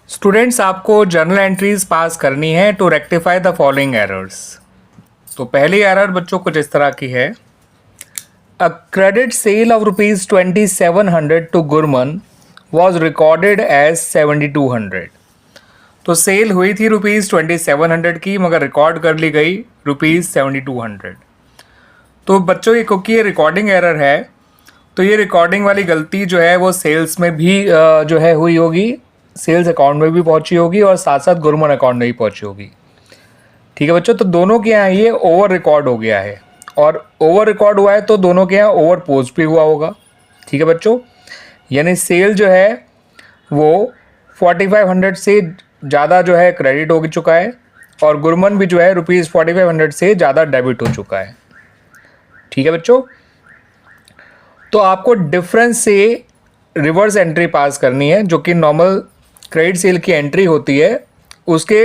Students, आपको journal entries पास करनी है to rectify the following errors. तो पहली एरर बच्चों कुछ इस तरह की है। A credit sale of ₹2700 to Gurman was recorded as 7200। तो सेल हुई थी ₹2700 की, मगर रिकॉर्ड कर ली गई ₹7200। तो बच्चों ये क्योंकि ये रिकॉर्डिंग एरर है, तो ये रिकॉर्डिंग वाली गलती जो है वो सेल्स में भी जो है हुई होगी, सेल्स अकाउंट में भी पहुंची होगी और साथ साथ गुरमन अकाउंट में भी पहुंची होगी। ठीक है बच्चों, तो दोनों के यहाँ ये ओवर रिकॉर्ड हो गया है, और ओवर रिकॉर्ड हुआ है तो दोनों के यहाँ ओवर पोस्ट भी हुआ होगा। ठीक है बच्चों, यानी सेल जो है वो 4500 से ज़्यादा जो है क्रेडिट हो चुका है, और गुरमन भी जो है ₹4500 से ज़्यादा डेबिट हो चुका है। ठीक है बच्चों, तो आपको डिफरेंस से रिवर्स एंट्री पास करनी है, जो कि नॉर्मल क्रेडिट सेल की एंट्री होती है उसके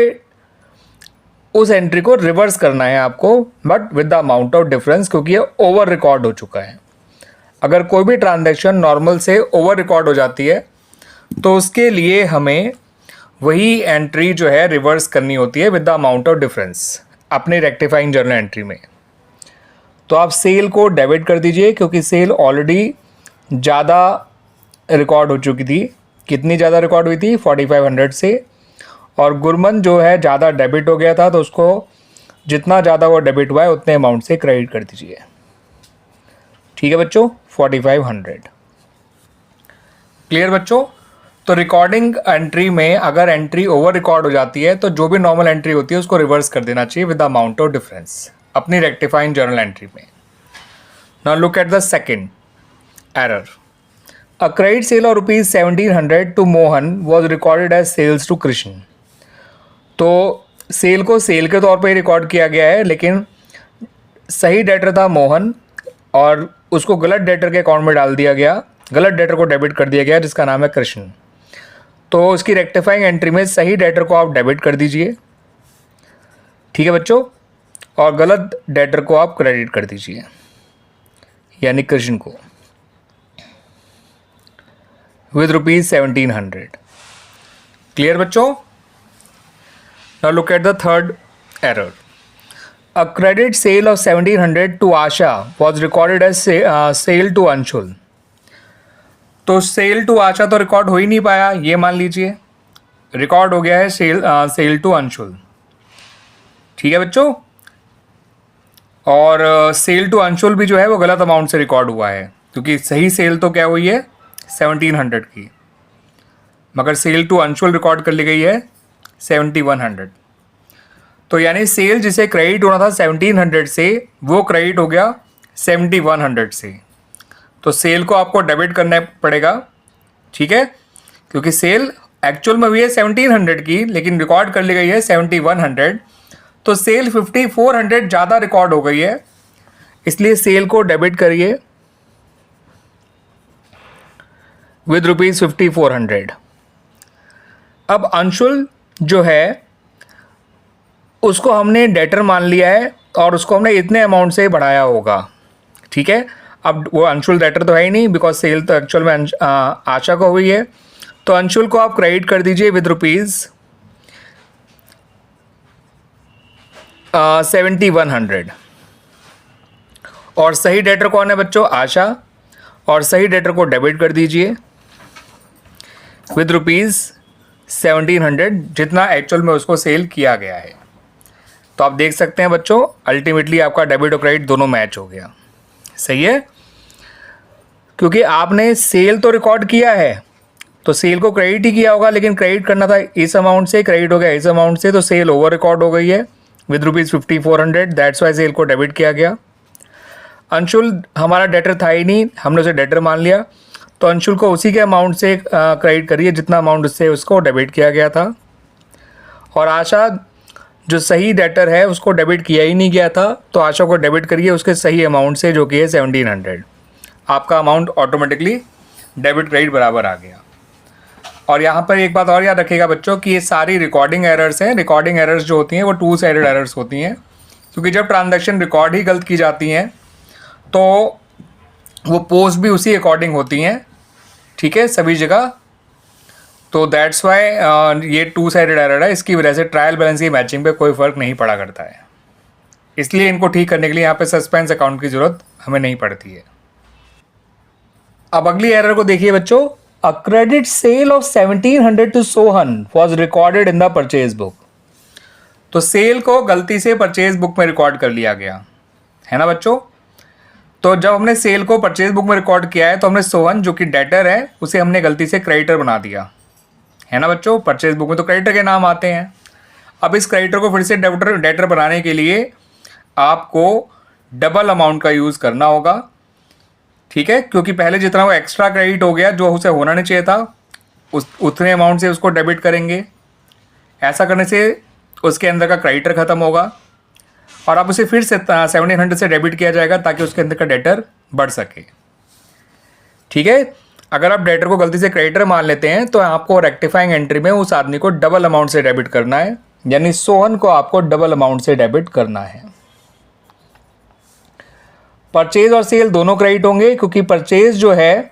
उस एंट्री को रिवर्स करना है आपको, but with the amount of difference, क्योंकि ये ओवर रिकॉर्ड हो चुका है। अगर कोई भी ट्रांजैक्शन नॉर्मल से ओवर रिकॉर्ड हो जाती है तो उसके लिए हमें वही एंट्री जो है रिवर्स करनी होती है with the amount of difference अपने रेक्टिफाइंग जर्नल एंट्री में। तो आप सेल को डेबिट कर दीजिए, क्योंकि सेल ऑलरेडी ज़्यादा रिकॉर्ड हो चुकी थी। कितनी ज़्यादा रिकॉर्ड हुई थी? 4500 से। और गुरमन जो है ज़्यादा डेबिट हो गया था, तो उसको जितना ज़्यादा वो डेबिट हुआ है उतने अमाउंट से क्रेडिट कर दीजिए। ठीक है बच्चों, 4500। क्लियर बच्चों? तो रिकॉर्डिंग एंट्री में अगर एंट्री ओवर रिकॉर्ड हो जाती है तो जो भी नॉर्मल एंट्री होती है उसको रिवर्स कर देना चाहिए with the amount of difference अपनी रेक्टिफाइंग जर्नल एंट्री में। Now look at the second error. A credit sale of ₹1700 to Mohan was recorded as sales to Krishna। तो सेल को सेल के तौर पे ही रिकॉर्ड किया गया है, लेकिन सही डेटर था मोहन और उसको गलत डेटर के अकाउंट में डाल दिया गया, गलत डेटर को डेबिट कर दिया गया जिसका नाम है कृष्ण। तो उसकी रेक्टिफाइंग एंट्री में सही डेटर को आप डेबिट कर दीजिए। ठीक है बच्चों, और गलत डेटर को आप क्रेडिट कर दीजिए, यानी कृष्ण को, with ₹1700। Clear बच्चों? Now look at the third error. A credit sale of 1700 to Asha was recorded as sale to Anshul। तो सेल टू आशा तो रिकॉर्ड हो ही नहीं पाया, ये मान लीजिए। रिकॉर्ड हो गया है सेल टू अंशुल। ठीक है बच्चों, और सेल टू अंशुल भी जो है वो गलत अमाउंट से रिकॉर्ड हुआ है, क्योंकि सही सेल तो क्या हुई है 1700 की, मगर सेल टू अंशुल रिकॉर्ड कर ली गई है 7100। तो यानी सेल जिसे क्रेडिट होना था 1700 से, वो क्रेडिट हो गया 7100 से। तो सेल को आपको डेबिट करना पड़ेगा। ठीक है, क्योंकि सेल एक्चुअल में हुई है 1700 की, लेकिन रिकॉर्ड कर ली गई है 7100। तो सेल 5400 ज़्यादा रिकॉर्ड हो गई है, इसलिए सेल को डेबिट करिए विद ₹5400। अब अंशुल जो है उसको हमने डेटर मान लिया है और उसको हमने इतने अमाउंट से बढ़ाया होगा। ठीक है, अब वो अंशुल डेटर तो है ही नहीं, बिकॉज सेल तो एक्चुअल में आशा को हुई है। तो अंशुल को आप क्रेडिट कर दीजिए विद ₹7100। और सही डेटर कौन है बच्चों? आशा। और सही डेटर को डेबिट कर दीजिए विद ₹1700, जितना एक्चुअल में उसको सेल किया गया है। तो आप देख सकते हैं बच्चों, अल्टीमेटली आपका डेबिट और क्रेडिट दोनों मैच हो गया। सही है, क्योंकि आपने सेल तो रिकॉर्ड किया है, तो सेल को क्रेडिट ही किया होगा, लेकिन क्रेडिट करना था इस अमाउंट से, क्रेडिट हो गया इस अमाउंट से, तो सेल ओवर रिकॉर्ड हो गई है विद ₹5400। दैट्स वाई सेल को डेबिट किया गया। अंशुल हमारा डेटर था ही नहीं, हमने उसे डेटर मान लिया, तो अंशुल को उसी के अमाउंट से क्रेडिट करिए जितना अमाउंट उससे उसको डेबिट किया गया था। और आशा जो सही डेटर है उसको डेबिट किया ही नहीं गया था, तो आशा को डेबिट करिए उसके सही अमाउंट से, जो कि है 1700। आपका अमाउंट ऑटोमेटिकली डेबिट क्रेडिट बराबर आ गया। और यहाँ पर एक बात और याद रखिएगा बच्चों कि ये सारी रिकॉर्डिंग एरर्स हैं। रिकॉर्डिंग एरर्स जो होती हैं वो टू साइडेड एरर्स होती हैं, क्योंकि जब ट्रांजैक्शन रिकॉर्ड ही गलत की जाती हैं तो वो पोस्ट भी उसी अकॉर्डिंग होती हैं। ठीक है, सभी जगह। तो दैट्स वाई ये टू साइडेड एरर है, इसकी वजह से ट्रायल बैलेंस की मैचिंग पे कोई फ़र्क नहीं पड़ा करता है, इसलिए इनको ठीक करने के लिए यहाँ पे सस्पेंस अकाउंट की ज़रूरत हमें नहीं पड़ती है। अब अगली एरर को देखिए बच्चों, a credit sale of 1700 to Sohan was recorded in the purchase book. तो सेल को गलती से परचेज बुक में रिकॉर्ड कर लिया गया है ना बच्चों। तो जब हमने सेल को परचेज बुक में रिकॉर्ड किया है तो हमने सोहन जो कि डेटर है उसे हमने गलती से क्रेडिटर बना दिया है ना बच्चों। परचेज बुक में तो क्रेडिटर के नाम आते हैं। अब इस क्रेडिटर को फिर से डेटर बनाने के लिए आपको डबल अमाउंट का यूज़ करना होगा, ठीक है, क्योंकि पहले जितना वो एक्स्ट्रा क्रेडिट हो गया जो उसे होना नहीं चाहिए था उतने अमाउंट से उसको डेबिट करेंगे। ऐसा करने से उसके अंदर का क्रेडिटर ख़त्म होगा और अब उसे फिर से 1700 से डेबिट किया जाएगा ताकि उसके अंदर का डेटर बढ़ सके, ठीक है। अगर आप डेटर को गलती से क्रेडिटर मान लेते हैं तो आपको रेक्टिफाइंग एंट्री में उस आदमी को डबल अमाउंट से डेबिट करना है, यानी सोहन को आपको डबल अमाउंट से डेबिट करना है। परचेज और सेल दोनों क्रेडिट होंगे क्योंकि परचेज जो है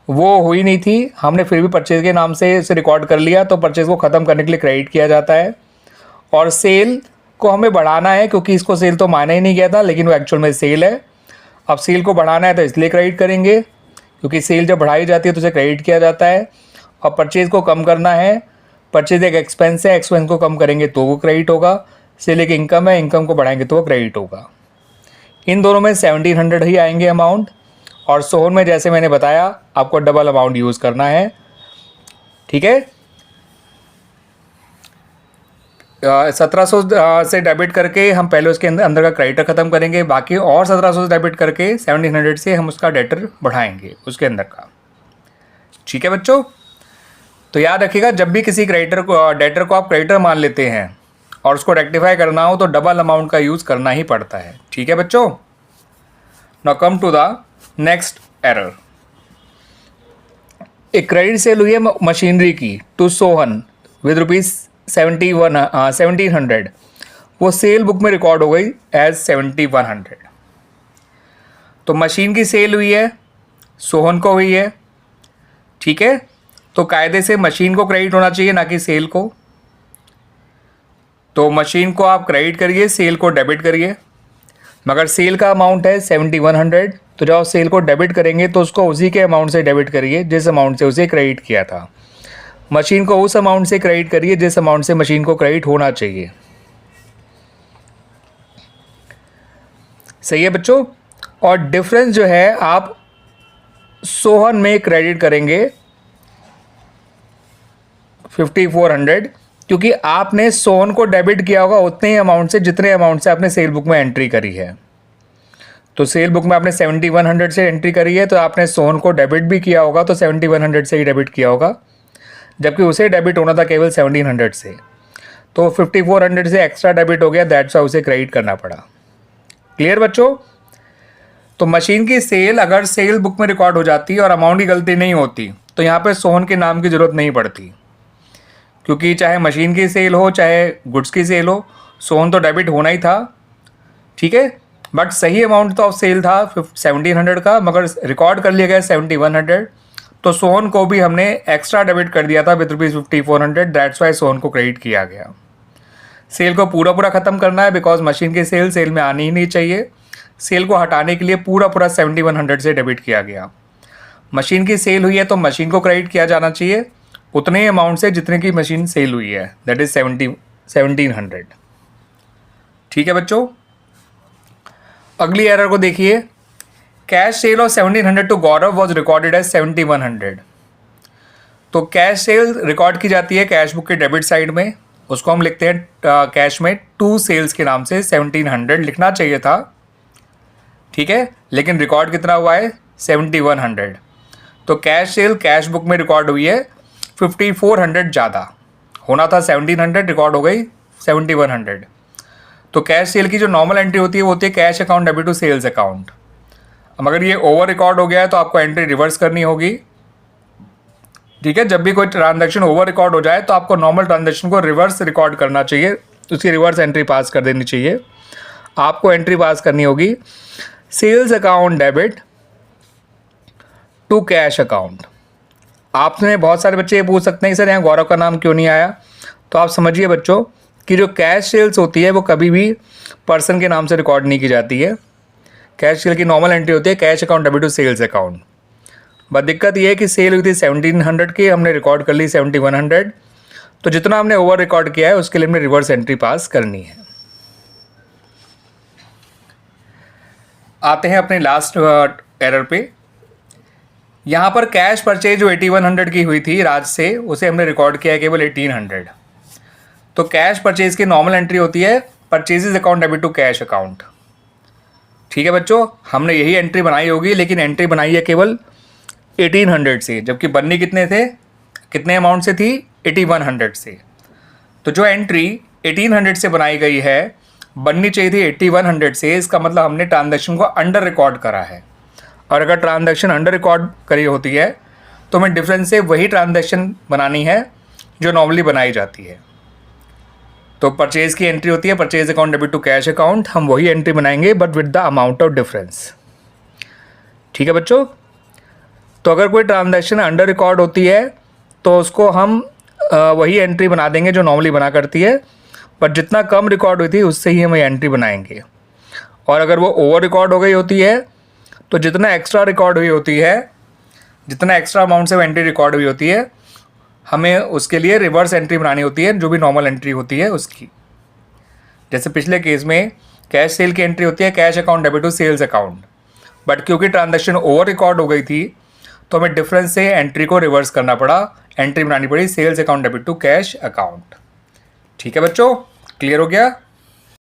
वो हुई नहीं थी, हमने फिर भी परचेज के नाम से इसे रिकॉर्ड कर लिया, तो परचेज को ख़त्म करने के लिए क्रेडिट किया जाता है। और सेल को हमें बढ़ाना है क्योंकि इसको सेल तो माना ही नहीं गया था लेकिन वो एक्चुअल में सेल है। अब सेल को बढ़ाना है तो इसलिए क्रेडिट करेंगे क्योंकि सेल जब बढ़ाई जाती है तो उसे क्रेडिट किया जाता है। और परचेज को कम करना है, परचेज एक एक्सपेंस है, एक्सपेंस को कम करेंगे तो वो क्रेडिट होगा। सेल एक इनकम है, इनकम को बढ़ाएंगे तो वो क्रेडिट होगा। इन दोनों में 1700 ही आएंगे अमाउंट, और सोहन में जैसे मैंने बताया आपको डबल अमाउंट यूज़ करना है, ठीक है। 1700 से डेबिट करके हम पहले उसके अंदर का क्रेडिटर ख़त्म करेंगे, बाकी और 1700 से डेबिट करके 1700 से हम उसका डेटर बढ़ाएंगे उसके अंदर का, ठीक है बच्चों। तो याद रखिएगा जब भी किसी डेटर को आप क्रेडिटर मान लेते हैं और उसको रेक्टिफाई करना हो तो डबल अमाउंट का यूज़ करना ही पड़ता है, ठीक है बच्चों। Now come to the next error. एक क्रेडिट सेल हुई है मशीनरी की टू सोहन विद रुपीज़ 1700, वो सेल बुक में रिकॉर्ड हो गई एज 7100। तो मशीन की सेल हुई है, सोहन को हुई है, ठीक है। तो कायदे से मशीन को क्रेडिट होना चाहिए ना कि सेल को। तो मशीन को आप क्रेडिट करिए, सेल को डेबिट करिए। मगर सेल का अमाउंट है 7100, तो जब आप सेल को डेबिट करेंगे तो उसको उसी के अमाउंट से डेबिट करिए जिस अमाउंट से उसे क्रेडिट किया था। मशीन को उस अमाउंट से क्रेडिट करिए जिस अमाउंट से मशीन को क्रेडिट होना चाहिए, सही है बच्चों। और डिफरेंस जो है आप सोहन में क्रेडिट करेंगे 5400, क्योंकि आपने सोहन को डेबिट किया होगा उतने ही अमाउंट से जितने अमाउंट से आपने सेल बुक में एंट्री करी है। तो सेल बुक में आपने 7100 से एंट्री करी है तो आपने सोहन को डेबिट भी किया होगा तो 7100 से ही डेबिट किया होगा, जबकि उसे डेबिट होना था केवल 1700 से। तो 5400 से एक्स्ट्रा डेबिट हो गया, दैट्स वाई उसे क्रेडिट करना पड़ा। क्लियर बच्चों। तो मशीन की सेल अगर सेल बुक में रिकॉर्ड हो जाती और अमाउंट की गलती नहीं होती तो यहाँ पे सोहन के नाम की ज़रूरत नहीं पड़ती, क्योंकि चाहे मशीन की सेल हो चाहे गुड्स की सेल हो सोहन तो डेबिट होना ही था, ठीक है। बट सही अमाउंट तो ऑफ सेल था 1700 का, मगर रिकॉर्ड कर लिया गया 7100, तो सोहन को भी हमने एक्स्ट्रा डेबिट कर दिया था with rupees 5400, that's why Sohan को क्रेडिट किया गया। सेल को पूरा ख़त्म करना है बिकॉज मशीन की सेल में आनी ही नहीं चाहिए। सेल को हटाने के लिए पूरा 7100 से डेबिट किया गया। मशीन की सेल हुई है तो मशीन को क्रेडिट किया जाना चाहिए उतने अमाउंट से जितने की मशीन सेल हुई है, दैट इज़ 1700, ठीक है बच्चों। अगली एरर को देखिए, cash sale of 1700 to Gaurav was recorded as 7100। तो कैश सेल रिकॉर्ड की जाती है कैश बुक के डेबिट साइड में, उसको हम लिखते हैं कैश में टू सेल्स के नाम से 1700 लिखना चाहिए था, ठीक है, लेकिन रिकॉर्ड कितना हुआ है 7100। तो कैश सेल कैश बुक में रिकॉर्ड हुई है 5400 ज़्यादा, होना था 1700, रिकॉर्ड हो गई 7100। तो कैश सेल की जो नॉर्मल एंट्री होती है वो होती है cash account debit to sales account. अब अगर ये ओवर रिकॉर्ड हो गया है तो आपको एंट्री रिवर्स करनी होगी, ठीक है। जब भी कोई ट्रांजैक्शन ओवर रिकॉर्ड हो जाए तो आपको नॉर्मल ट्रांजैक्शन को रिवर्स रिकॉर्ड करना चाहिए, उसकी रिवर्स एंट्री पास कर देनी चाहिए। आपको एंट्री पास करनी होगी sales account debit to cash account. आपने बहुत सारे बच्चे ये पूछ सकते हैं सर यहाँ गौरव का नाम क्यों नहीं आया। तो आप समझिए बच्चों कि जो कैश सेल्स होती है वो कभी भी पर्सन के नाम से रिकॉर्ड नहीं की जाती है। कैश सेल की नॉर्मल एंट्री होती है cash account debit to sales account. But दिक्कत ये है कि सेल हुई थी 1700 की, हमने रिकॉर्ड कर ली 7100, तो जितना हमने ओवर रिकॉर्ड किया है उसके लिए हमने रिवर्स एंट्री पास करनी है। आते हैं अपने लास्ट एरर पे। यहाँ पर कैश परचेज जो 8100 की हुई थी राज से, उसे हमने रिकॉर्ड किया है केवल 1800। तो कैश परचेज की नॉर्मल एंट्री होती है purchases account debit to cash account. ठीक है बच्चों, हमने यही एंट्री बनाई होगी, लेकिन एंट्री बनाई है केवल 1800 से, जबकि बननी कितने अमाउंट से थी 8100 से। तो जो एंट्री 1800 से बनाई गई है बननी चाहिए थी 8100 से। इसका मतलब हमने ट्रांजैक्शन को अंडर रिकॉर्ड करा है, और अगर ट्रांजैक्शन अंडर रिकॉर्ड करी होती है तो हमें डिफरेंस से वही ट्रांजैक्शन बनानी है जो नॉर्मली बनाई जाती है। तो परचेज की एंट्री होती है purchase account debit to cash account, हम वही एंट्री बनाएंगे but with the amount of difference. ठीक है बच्चों, तो अगर कोई ट्रांजैक्शन अंडर रिकॉर्ड होती है तो उसको हम वही एंट्री बना देंगे जो नॉर्मली बना करती है, बट जितना कम रिकॉर्ड हुई थी उससे ही हम ये एंट्री बनाएंगे। और अगर वो ओवर रिकॉर्ड हो गई होती है तो जितना एक्स्ट्रा रिकॉर्ड हुई होती है, जितना एक्स्ट्रा अमाउंट से एंट्री रिकॉर्ड हुई होती है, हमें उसके लिए रिवर्स एंट्री बनानी होती है जो भी नॉर्मल एंट्री होती है उसकी। जैसे पिछले केस में कैश सेल की एंट्री होती है cash account debit to sales account, but क्योंकि ट्रांजैक्शन ओवर रिकॉर्ड हो गई थी तो हमें डिफरेंस से एंट्री को रिवर्स करना पड़ा, एंट्री बनानी पड़ी sales account debit to cash account. ठीक है बच्चों, क्लियर हो गया।